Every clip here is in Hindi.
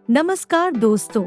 नमस्कार दोस्तों,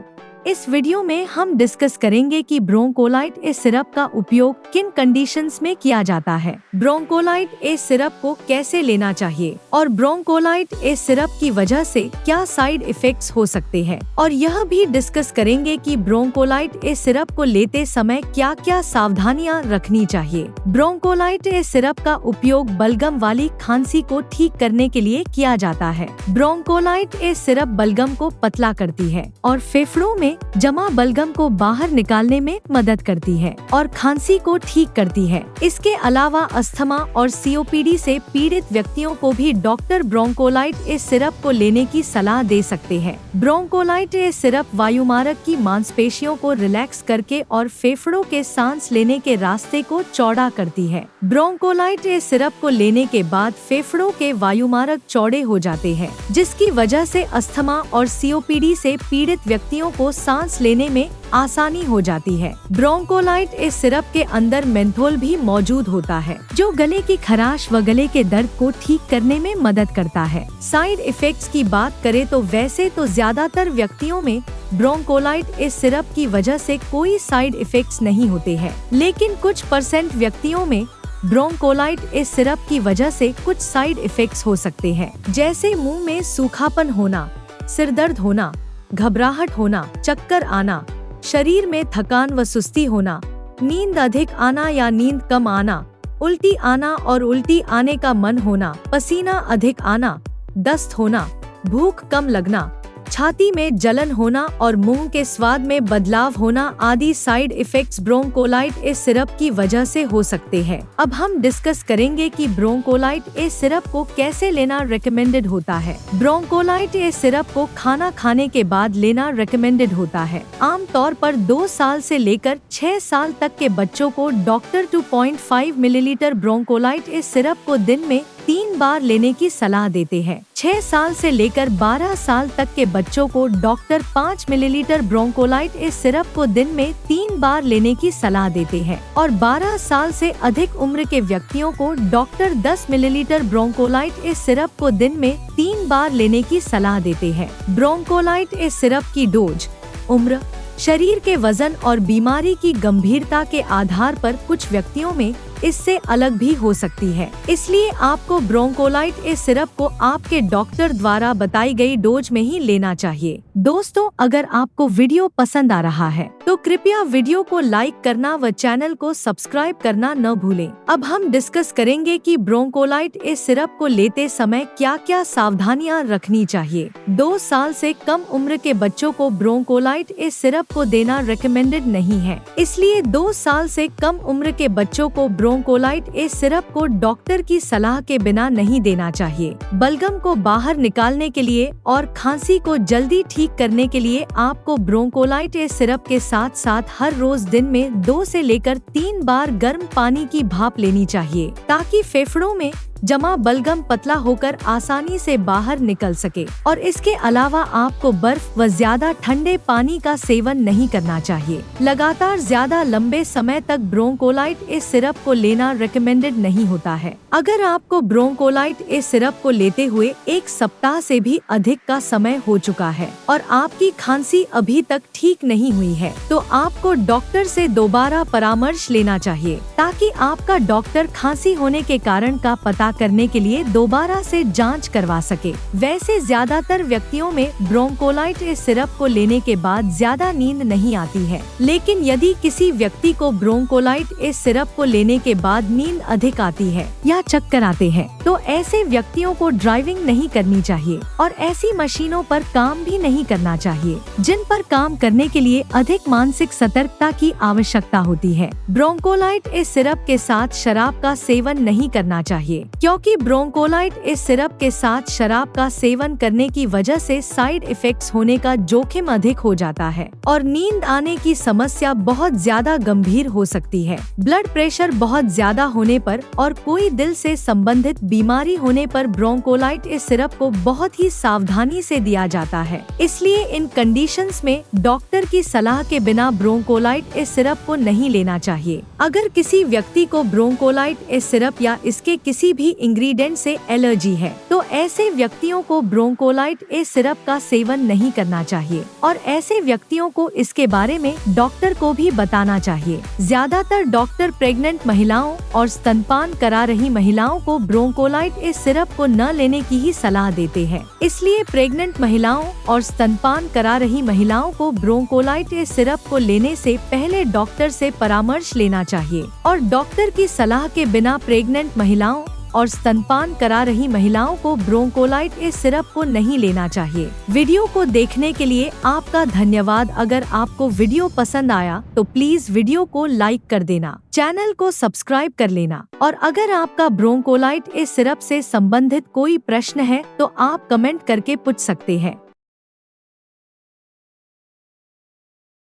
इस वीडियो में हम डिस्कस करेंगे कि ब्रोंकोलाइट ए सिरप का उपयोग किन कंडीशंस में किया जाता है, ब्रोंकोलाइट ए सिरप को कैसे लेना चाहिए और ब्रोंकोलाइट ए सिरप की वजह से क्या साइड इफेक्ट्स हो सकते हैं, और यह भी डिस्कस करेंगे कि ब्रोंकोलाइट ए सिरप को लेते समय क्या क्या सावधानियां रखनी चाहिए। ब्रोंकोलाइट ए सिरप का उपयोग बलगम वाली खांसी को ठीक करने के लिए किया जाता है। ब्रोंकोलाइट ए सिरप बलगम को पतला करती है और फेफड़ों में जमा बलगम को बाहर निकालने में मदद करती है और खांसी को ठीक करती है। इसके अलावा अस्थमा और सीओपीडी से पीड़ित व्यक्तियों को भी डॉक्टर ब्रोंकोलाइट ए सिरप को लेने की सलाह दे सकते हैं। ब्रोंकोलाइट ए सिरप वायुमार्ग की मांसपेशियों को रिलैक्स करके और फेफड़ों के सांस लेने के रास्ते को चौड़ा करती है। ब्रोंकोलाइट ए सिरप को लेने के बाद फेफड़ों के वायुमार्ग चौड़े हो जाते हैं, जिसकी वजह से अस्थमा और सीओपीडी से पीड़ित व्यक्तियों को सांस लेने में आसानी हो जाती है। ब्रोंकोलाइट ए सिरप के अंदर मेंथोल भी मौजूद होता है, जो गले की खराश व गले के दर्द को ठीक करने में मदद करता है। साइड इफेक्ट्स की बात करें तो वैसे तो ज्यादातर व्यक्तियों में ब्रोंकोलाइट ए सिरप की वजह से कोई साइड इफेक्ट्स नहीं होते हैं, लेकिन कुछ % व्यक्तियों में ब्रोंकोलाइट ए सिरप की वजह से कुछ साइड इफेक्ट्स हो सकते हैं, जैसे मुंह में सूखापन होना, सिर दर्द होना, घबराहट होना, चक्कर आना, शरीर में थकान व सुस्ती होना, नींद अधिक आना या नींद कम आना, उल्टी आना और उल्टी आने का मन होना, पसीना अधिक आना, दस्त होना, भूख कम लगना, छाती में जलन होना और मुंह के स्वाद में बदलाव होना आदि साइड इफेक्ट्स ब्रोंकोलाइट ए सिरप की वजह से हो सकते हैं। अब हम डिस्कस करेंगे कि ब्रोंकोलाइट ए सिरप को कैसे लेना रेकमेंडेड होता है। ब्रोंकोलाइट ए सिरप को खाना खाने के बाद लेना रेकमेंडेड होता है। आमतौर पर 2 साल से लेकर 6 साल तक के बच्चों को डॉक्टर 2.5 मिलीलीटर ब्रोंकोलाइट ए सिरप को दिन में 3 बार लेने की सलाह देते हैं। 6 साल से लेकर 12 साल तक के बच्चों को डॉक्टर 5 मिलीलीटर ब्रोंकोलाइट ए सिरप को दिन में 3 बार लेने की सलाह देते हैं और 12 साल से अधिक उम्र के व्यक्तियों को डॉक्टर 10 मिलीलीटर ब्रोंकोलाइट ए सिरप को दिन में 3 बार लेने की सलाह देते हैं। ब्रोंकोलाइट ए सिरप की डोज, उम्र, शरीर के वजन और बीमारी की गंभीरता के आधार पर कुछ व्यक्तियों में इससे अलग भी हो सकती है, इसलिए आपको ब्रोंकोलाइट ए सिरप को आपके डॉक्टर द्वारा बताई गई डोज में ही लेना चाहिए। दोस्तों, अगर आपको वीडियो पसंद आ रहा है तो कृपया वीडियो को लाइक करना व चैनल को सब्सक्राइब करना न भूलें। अब हम डिस्कस करेंगे कि ब्रोंकोलाइट ए सिरप को लेते समय क्या क्या सावधानियां रखनी चाहिए। 2 साल से कम उम्र के बच्चों को ब्रोंकोलाइट ए सिरप को देना रिकमेंडेड नहीं है, इसलिए 2 साल से कम उम्र के बच्चों को ब्रोंकोलाइट ए सिरप को डॉक्टर की सलाह के बिना नहीं देना चाहिए। बलगम को बाहर निकालने के लिए और खांसी को जल्दी ठीक करने के लिए आपको ब्रोंकोलाइट ए सिरप के साथ साथ हर रोज दिन में 2 से लेकर 3 बार गर्म पानी की भाप लेनी चाहिए, ताकि फेफड़ों में जमा बलगम पतला होकर आसानी से बाहर निकल सके। और इसके अलावा आपको बर्फ व ज्यादा ठंडे पानी का सेवन नहीं करना चाहिए। लगातार ज्यादा लंबे समय तक ब्रोंकोलाइट ए सिरप को लेना रिकमेंडेड नहीं होता है। अगर आपको ब्रोंकोलाइट ए सिरप को लेते हुए 1 सप्ताह से भी अधिक का समय हो चुका है और आपकी खांसी अभी तक ठीक नहीं हुई है, तो आपको डॉक्टर से दोबारा परामर्श लेना चाहिए, ताकि आपका डॉक्टर खांसी होने के कारण का पता करने के लिए दोबारा से जांच करवा सके। वैसे ज्यादातर व्यक्तियों में ब्रोंकोलाइट ए सिरप को लेने के बाद ज्यादा नींद नहीं आती है, लेकिन यदि किसी व्यक्ति को ब्रोंकोलाइट ए सिरप को लेने के बाद नींद अधिक आती है या चक्कर आते हैं, तो ऐसे व्यक्तियों को ड्राइविंग नहीं करनी चाहिए और ऐसी मशीनों पर काम भी नहीं करना चाहिए, जिन पर काम करने के लिए अधिक मानसिक सतर्कता की आवश्यकता होती है। ब्रोंकोलाइट ए सिरप के साथ शराब का सेवन नहीं करना चाहिए, क्योंकि ब्रोंकोलाइट ए सिरप के साथ शराब का सेवन करने की वजह से साइड इफेक्ट्स होने का जोखिम अधिक हो जाता है और नींद आने की समस्या बहुत ज्यादा गंभीर हो सकती है। ब्लड प्रेशर बहुत ज्यादा होने पर और कोई दिल से संबंधित बीमारी होने पर ब्रोंकोलाइट ए सिरप को बहुत ही सावधानी से दिया जाता है, इसलिए इन कंडीशंस में डॉक्टर की सलाह के बिना ब्रोंकोलाइट ए सिरप को नहीं लेना चाहिए। अगर किसी व्यक्ति को ब्रोंकोलाइट ए सिरप या इसके किसी भी भी इंग्रेडिएंट से एलर्जी है तो ऐसे व्यक्तियों को ब्रोंकोलाइट ए सिरप का सेवन नहीं करना चाहिए और ऐसे व्यक्तियों को इसके बारे में डॉक्टर को भी बताना चाहिए। ज्यादातर डॉक्टर प्रेग्नेंट महिलाओं और स्तनपान करा रही महिलाओं को ब्रोंकोलाइट ए सिरप को न लेने की ही सलाह देते हैं। इसलिए प्रेग्नेंट महिलाओं और स्तनपान करा रही महिलाओं को ब्रोंकोलाइट ए सिरप को लेने से पहले डॉक्टर से परामर्श लेना चाहिए और डॉक्टर की सलाह के बिना प्रेग्नेंट महिलाओं और स्तनपान करा रही महिलाओं को ब्रोंकोलाइट ए सिरप को नहीं लेना चाहिए। वीडियो को देखने के लिए आपका धन्यवाद। अगर आपको वीडियो पसंद आया तो प्लीज वीडियो को लाइक कर देना, चैनल को सब्सक्राइब कर लेना और अगर आपका ब्रोंकोलाइट ए सिरप से संबंधित कोई प्रश्न है तो आप कमेंट करके पूछ सकते हैं।